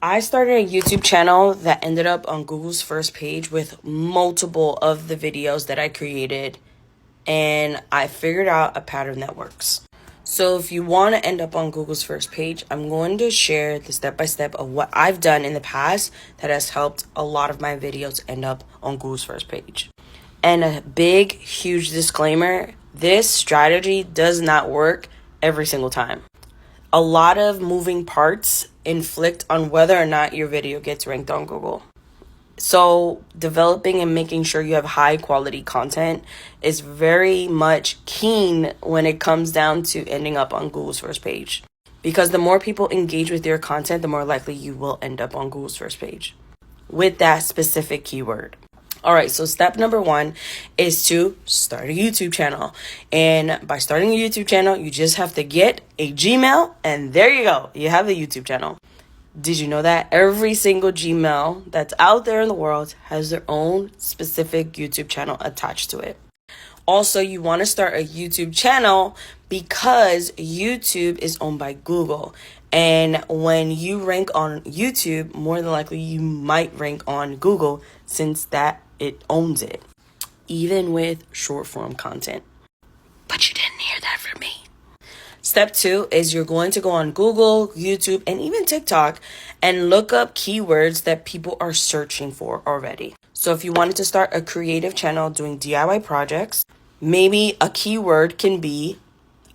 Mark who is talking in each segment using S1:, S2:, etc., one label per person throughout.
S1: I started a YouTube channel that ended up on Google's first page with multiple of the videos that I created, and I figured out a pattern that works. So if you want to end up on Google's first page, I'm going to share the step-by-step of what I've done in the past that has helped a lot of my videos end up on Google's first page. And a big, huge disclaimer, this strategy does not work every single time. A lot of moving parts inflict on whether or not your video gets ranked on Google. So developing and making sure you have high quality content is very much keen when it comes down to ending up on Google's first page. Because the more people engage with your content, the more likely you will end up on Google's first page with that specific keyword. All right, so step number 1 is to start a YouTube channel. And by starting a YouTube channel, you just have to get a Gmail, and there you go. You have a YouTube channel. Did you know that every single Gmail that's out there in the world has their own specific YouTube channel attached to it? Also, you want to start a YouTube channel because YouTube is owned by Google. And when you rank on YouTube, more than likely you might rank on Google since that it owns it, even with short form content. But you didn't hear that from me. Step 2 is you're going to go on Google, YouTube, and even TikTok and look up keywords that people are searching for already. So if you wanted to start a creative channel doing DIY projects, maybe a keyword can be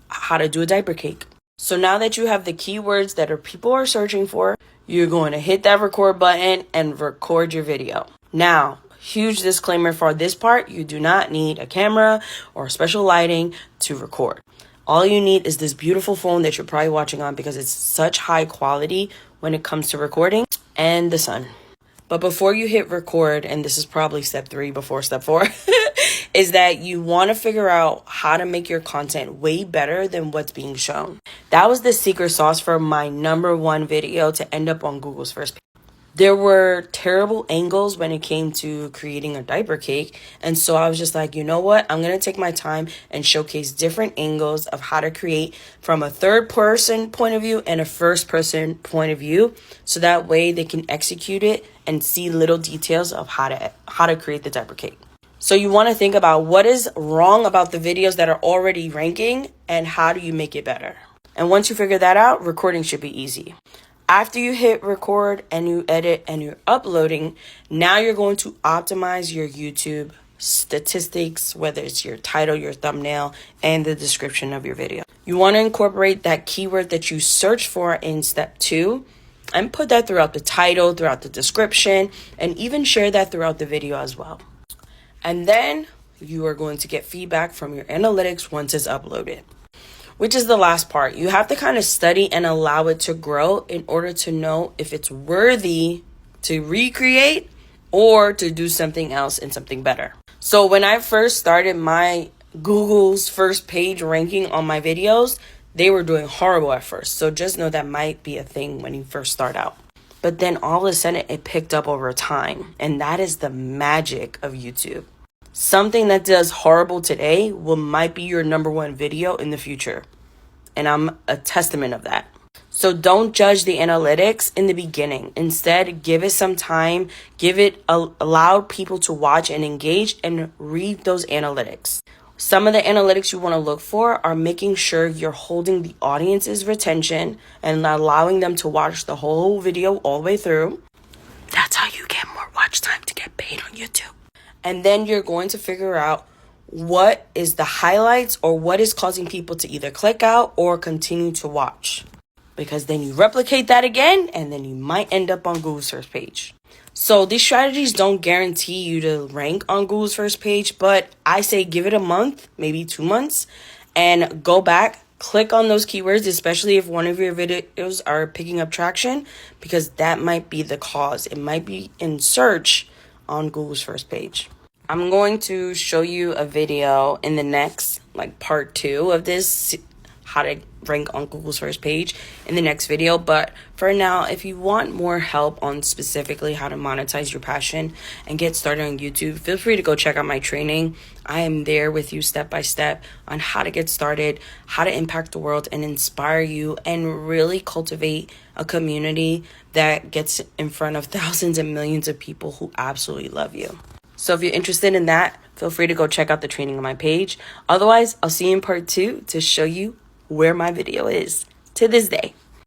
S1: how to do a diaper cake. So now that you have the keywords that people are searching for, you're going to hit that record button and record your video. Now, huge disclaimer for this part, you do not need a camera or special lighting to record. All you need is this beautiful phone that you're probably watching on because it's such high quality when it comes to recording, and the sun. But before you hit record, and this is probably step 3 before step 4, is that you want to figure out how to make your content way better than what's being shown. That was the secret sauce for my number 1 video to end up on Google's first page. There were terrible angles when it came to creating a diaper cake. And so I was just like, you know what? I'm going to take my time and showcase different angles of how to create from a third person point of view and a first person point of view. So that way they can execute it and see little details of how to create the diaper cake. So you want to think about what is wrong about the videos that are already ranking and how do you make it better? And once you figure that out, recording should be easy. After you hit record and you edit and you're uploading, now you're going to optimize your YouTube statistics, whether it's your title, your thumbnail, and the description of your video. You want to incorporate that keyword that you search for in step 2 and put that throughout the title, throughout the description, and even share that throughout the video as well. And then you are going to get feedback from your analytics once it's uploaded, which is the last part. You have to kind of study and allow it to grow in order to know if it's worthy to recreate or to do something else and something better. So when I first started my Google's first page ranking on my videos, they were doing horrible at first. So just know that might be a thing when you first start out. But then all of a sudden it picked up over time. And that is the magic of YouTube. Something that does horrible today might be your number 1 video in the future. And I'm a testament of that. So don't judge the analytics in the beginning. Instead, give it some time. Allow people to watch and engage and read those analytics. Some of the analytics you want to look for are making sure you're holding the audience's retention and allowing them to watch the whole video all the way through. That's how you get more watch time to get paid on YouTube. And then you're going to figure out what is the highlights or what is causing people to either click out or continue to watch. Because then you replicate that again, and then you might end up on Google's first page. So these strategies don't guarantee you to rank on Google's first page, but I say give it a month, maybe 2 months, and go back, click on those keywords, especially if one of your videos are picking up traction, because that might be the cause. It might be in search on Google's first page. I'm going to show you a video in the next part 2 of this how to rank on Google's first page in the next video. But for now, if you want more help on specifically how to monetize your passion and get started on YouTube, feel free to go check out my training. I am there with you step by step on how to get started, how to impact the world and inspire you and really cultivate a community that gets in front of thousands and millions of people who absolutely love you. So if you're interested in that, feel free to go check out the training on my page. Otherwise, I'll see you in part 2 to show you where my video is to this day.